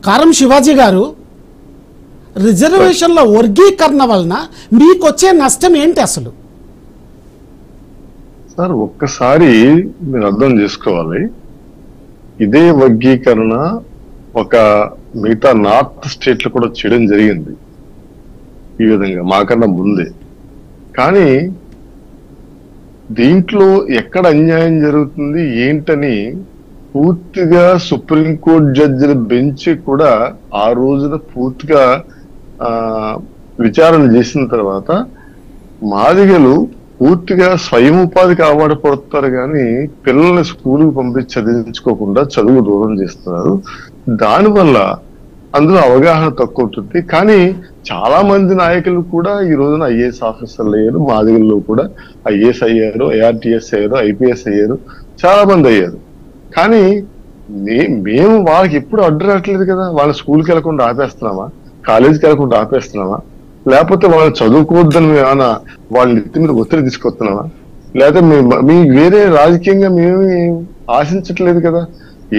కారం శివాజీ గారు, రిజర్వేషన్ల వర్గీకరణ వలన మీకు వచ్చే నష్టం ఏంటి అసలు? సార్ ఒక్కసారి మీరు అర్థం చేసుకోవాలి, ఇదే వర్గీకరణ ఒక మిగతా నార్త్ స్టేట్లు కూడా చేయడం జరిగింది ఈ విధంగా మాకన్నా ముందే. కానీ దీంట్లో ఎక్కడ అన్యాయం జరుగుతుంది ఏంటని పూర్తిగా సుప్రీంకోర్టు జడ్జిల బెంచ్ కూడా ఆ రోజున పూర్తిగా విచారణ చేసిన తర్వాత మాదిగలు పూర్తిగా స్వయం ఉపాధికి అలవాటు పడుతున్నారు, కానీ పిల్లల్ని స్కూల్కి పంపించి చదివించుకోకుండా చదువు దూరం చేస్తున్నారు. దానివల్ల అందులో అవగాహన తక్కువ ఉంటుంది. కానీ చాలా మంది నాయకులు కూడా ఈ రోజున ఐఏఎస్ ఆఫీసర్లు అయ్యారు, మాదిగల్లో కూడా ఐఏఎస్ అయ్యారు, ఐఆర్టీఎస్ అయ్యారు, ఐపీఎస్ అయ్యారు, చాలా మంది అయ్యారు. కానీ మేము వాళ్ళకి ఎప్పుడు అడ్డు రావట్లేదు కదా. వాళ్ళ స్కూల్కి వెళ్లకుండా ఆపేస్తున్నామా, కాలేజీకి వెళ్లకుండా ఆపేస్తున్నామా, లేకపోతే వాళ్ళు చదువుకోవద్దని ఏమైనా వాళ్ళ నెత్తి మీద ఒత్తిడి తీసుకొస్తున్నామా, లేకపోతే మీ వేరే రాజకీయంగా మేమేమి ఆశించట్లేదు కదా.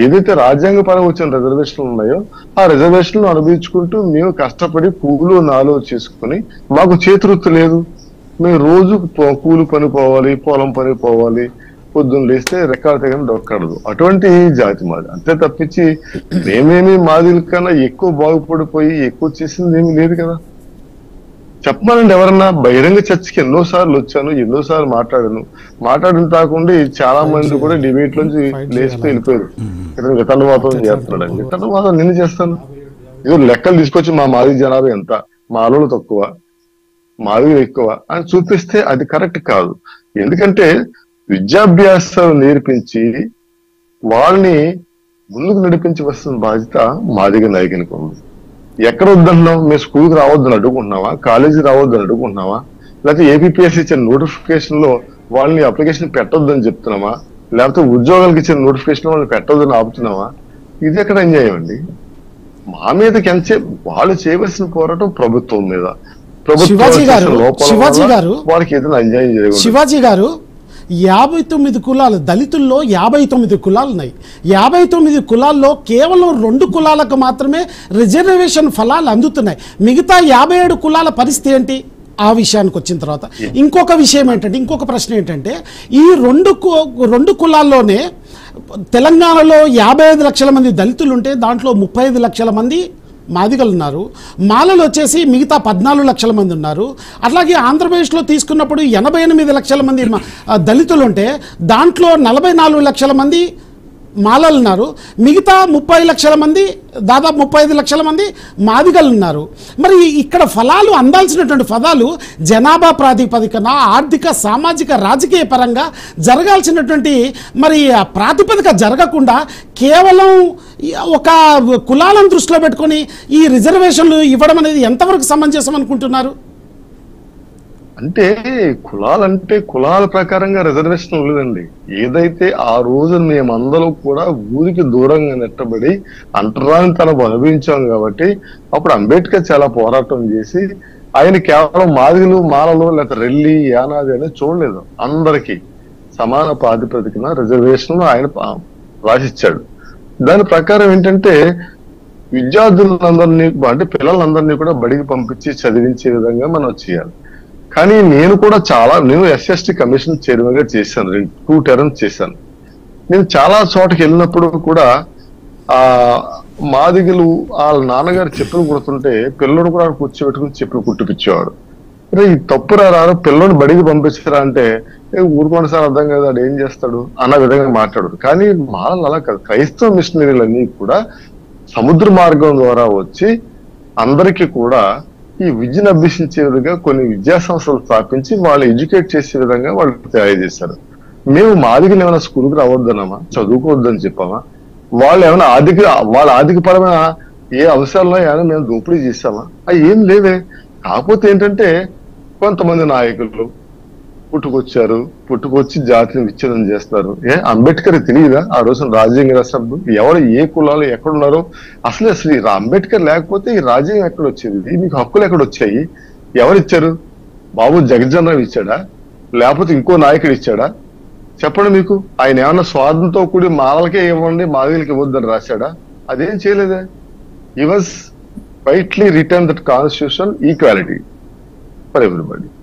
ఏదైతే రాజ్యాంగ పరంగా వచ్చిన రిజర్వేషన్లు ఉన్నాయో ఆ రిజర్వేషన్లు అనుభవించుకుంటూ మేము కష్టపడి పూలు నాలో చేసుకుని, మాకు చేతివృత్తి లేదు, మేము రోజు కూలి పని పోవాలి, పొలం పని పోవాలి, పొద్దున్న లేస్తే రెక్కాడితే కానీ దొక్కడదు. అటువంటి జాతి మాది. అంతే తప్పించి మేమేమి మాదిల కన్నా ఎక్కువ బాగుపడిపోయి ఎక్కువ చేసింది ఏమీ లేదు కదా. చెప్పమనండి ఎవరన్నా. బహిరంగ చర్చకి ఎన్నోసార్లు వచ్చాను, ఎన్నోసార్లు మాట్లాడిన కాకుండా చాలా మంది కూడా డిబేట్ నుంచి లేచిపోయి వెళ్ళిపోయారు. ఇతను వితండవాదం చేస్తున్నాడు. వితండవాదం నేను చేస్తాను. ఏదో లెక్కలు తీసుకొచ్చి మా మాదిగ జనాభా ఎంత, మా అలలు తక్కువ, మాదిగ ఎక్కువ అని చూపిస్తే అది కరెక్ట్ కాదు. ఎందుకంటే విద్యాభ్యాసాలు నేర్పించి వాళ్ళని ముందుకు నడిపించి వస్తున్న బాధ్యత మాదిగ నాయకునికి ఉంది. ఎక్కడ వద్దంటున్నావు? మేము స్కూల్కి రావద్దని అడుగుకుంటున్నావా, కాలేజీ రావద్దని అడుగుకుంటున్నావా, లేకపోతే ఏపీపీఎస్సీ ఇచ్చిన నోటిఫికేషన్ లో వాళ్ళని అప్లికేషన్ పెట్టొద్దని చెప్తున్నామా, లేకపోతే ఉద్యోగాలకు ఇచ్చిన నోటిఫికేషన్ వాళ్ళని పెట్టొద్దని ఆపుతున్నావా? ఇది ఎక్కడ అన్యాయం అండి? మా మీదకి ఎంచే వాళ్ళు చేయవలసిన పోరాటం ప్రభుత్వం మీద. వాళ్ళకి ఏదైనా అన్యాయం జరగదు. శివాజీ గారు, 59 కులాలు, దళితుల్లో 59 కులాలు ఉన్నాయి. 59 కులాల్లో కేవలం 2 కులాలకు మాత్రమే రిజర్వేషన్ ఫలాలు అందుతున్నాయి. మిగతా 57 కులాల పరిస్థితి ఏంటి? ఆ విషయానికి వచ్చిన తర్వాత ఇంకొక విషయం ఏంటంటే, ఇంకొక ప్రశ్న ఏంటంటే, ఈ రెండు కులాల్లోనే తెలంగాణలో 55 లక్షల మంది దళితులు ఉంటే దాంట్లో 35 లక్షల మంది మాదిగలు ఉన్నారు. మాలలు వచ్చేసి మిగతా 14 లక్షల మంది ఉన్నారు. అట్లాగే ఆంధ్రప్రదేశ్లో తీసుకున్నప్పుడు 88 లక్షల మంది దళితులు ఉంటే దాంట్లో 44 లక్షల మంది మాలలు ఉన్నారు. మిగతా 30 లక్షల మంది, దాదాపు 35 లక్షల మంది మాదిగలు ఉన్నారు. మరి ఇక్కడ ఫలాలు అందాల్సినటువంటి ఫలాలు జనాభా ప్రాతిపదికన ఆర్థిక, సామాజిక, రాజకీయ పరంగా జరగాల్సినటువంటి మరి ప్రాతిపదిక జరగకుండా కేవలం ఒక కులాలను దృష్టిలో పెట్టుకొని ఈ రిజర్వేషన్లు ఇవ్వడం అనేది ఎంతవరకు సమంజసం అనుకుంటున్నారు? అంటే కులాలంటే కులాల ప్రకారంగా రిజర్వేషన్ లేదండి. ఏదైతే ఆ రోజు మేమందరం కూడా ఊరికి దూరంగా నెట్టబడి అంటరానితనం అనుభవించాం కాబట్టి అప్పుడు అంబేద్కర్ చాలా పోరాటం చేసి ఆయన కేవలం మాదిగలు, మాలలు, లేకపోతే రెల్లి, యానాది అనేది చూడలేదు. అందరికీ సమాన ప్రాతిపదికన రిజర్వేషన్ ఆయన రాసిచ్చాడు. దాని ప్రకారం ఏంటంటే విద్యార్థులందరినీ అంటే పిల్లలందరినీ కూడా బడికి పంపించి చదివించే విధంగా మనం చేయాలి. కానీ నేను ఎస్ఎస్టీ కమిషన్ చైర్మన్ గా చేశాను, 2 టర్మ్స్ చేశాను. నేను చాలా చోటకి వెళ్ళినప్పుడు కూడా మాదిగలు వాళ్ళ నాన్నగారు చెప్పులు కుడుతుంటే పిల్లడు కూడా కూర్చోబెట్టుకుని చెప్పులు కుట్టిపించేవాడు. ఈ తప్పురా రాను పిల్లల్ని బడికి పంపించరా అంటే ఊరుకోండి సార్, అర్థం కదా, అది ఏం చేస్తాడు అన్న విధంగా మాట్లాడారు. కానీ మాలలు అలా కాదు. క్రైస్తవ మిషనరీలన్నీ కూడా సముద్ర మార్గం ద్వారా వచ్చి అందరికీ కూడా ఈ విద్యను అభ్యసించే విధంగా కొన్ని విద్యా సంస్థలు స్థాపించి వాళ్ళు ఎడ్యుకేట్ చేసే విధంగా వాళ్ళు తయారు చేశారు. మేము మాదిగలు ఏమైనా స్కూల్కి రావద్దన్నామా, చదువుకోవద్దని చెప్పామా? వాళ్ళు ఏమైనా వాళ్ళ ఆర్థిక పరమైన ఏ అవసరాల్లో ఏమైనా మేము దోపిడీ చేశామా? అవి ఏం లేవే. కాకపోతే ఏంటంటే కొంతమంది నాయకులు పుట్టుకొచ్చి జాతిని విచ్ఛేదం చేస్తారు. అంబేద్కర్ తెలియదా ఆ రోజున రాజ్యాంగ రాసినప్పుడు ఎవరు ఏ కులాలు ఎక్కడున్నారో? అసలు అంబేద్కర్ లేకపోతే ఈ రాజ్యాంగం ఎక్కడ వచ్చేది? మీకు హక్కులు ఎక్కడ వచ్చాయి? ఎవరిచ్చారు? బాబు జగజ్జన్ రావు ఇచ్చాడా, లేకపోతే ఇంకో నాయకుడు ఇచ్చాడా? చెప్పండి. మీకు ఆయన ఏమన్నా స్వార్థంతో కూడి మాలలకే ఇవ్వండి, మాదిగలకి ఇవ్వద్దని రాశాడా? అదేం చేయలేదే. he was rightly written that constitution equality for everybody.